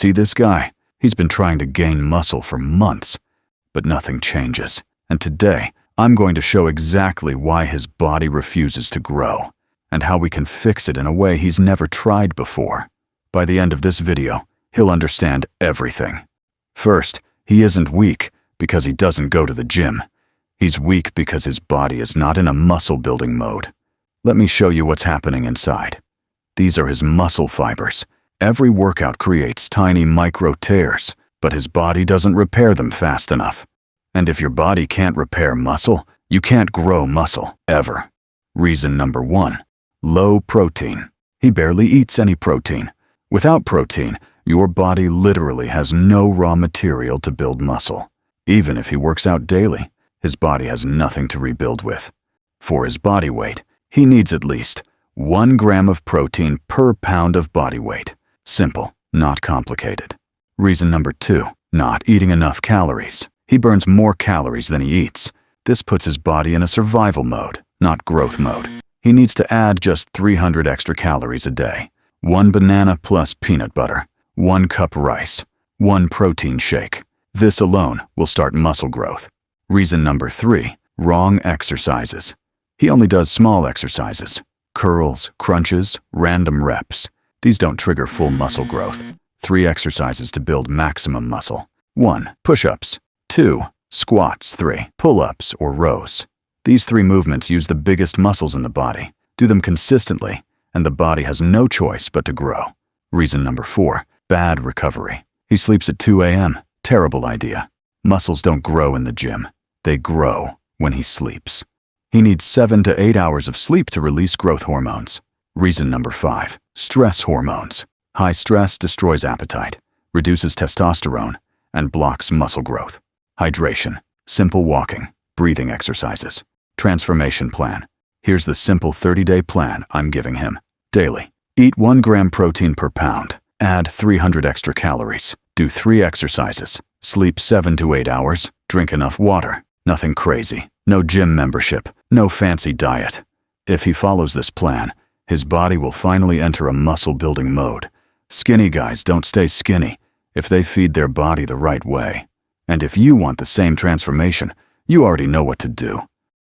See this guy? He's been trying to gain muscle for months, but nothing changes. And today, I'm going to show exactly why his body refuses to grow, and how we can fix it in a way he's never tried before. By the end of this video, he'll understand everything. First, he isn't weak because he doesn't go to the gym. He's weak because his body is not in a muscle-building mode. Let me show you what's happening inside. These are his muscle fibers. Every workout creates tiny micro tears, but his body doesn't repair them fast enough. And if your body can't repair muscle, you can't grow muscle, ever. Reason number 1, low protein. He barely eats any protein. Without protein, your body literally has no raw material to build muscle. Even if he works out daily, his body has nothing to rebuild with. For his body weight, he needs at least 1 gram of protein per pound of body weight. Simple, not complicated. Reason number 2, not eating enough calories. He burns more calories than he eats. This puts his body in a survival mode, not growth mode. He needs to add just 300 extra calories a day. 1 banana plus peanut butter, 1 cup rice, 1 protein shake. This alone will start muscle growth. Reason number 3, wrong exercises. He only does small exercises. Curls, crunches, random reps. These don't trigger full muscle growth. 3 exercises to build maximum muscle. 1. Push-ups. 2. Squats. 3. Pull-ups or rows. These 3 movements use the biggest muscles in the body. Do them consistently, and the body has no choice but to grow. Reason number 4, bad recovery. He sleeps at 2 a.m. Terrible idea. Muscles don't grow in the gym. They grow when he sleeps. He needs 7 to 8 hours of sleep to release growth hormones. Reason number 5, stress hormones. High stress destroys appetite, reduces testosterone, and blocks muscle growth. Hydration, simple walking, breathing exercises. Transformation plan. Here's the simple 30-day plan I'm giving him. Daily. Eat 1 gram protein per pound. Add 300 extra calories. Do 3 exercises. Sleep 7 to 8 hours. Drink enough water. Nothing crazy. No gym membership. No fancy diet. If he follows this plan, his body will finally enter a muscle-building mode. Skinny guys don't stay skinny if they feed their body the right way. And if you want the same transformation, you already know what to do.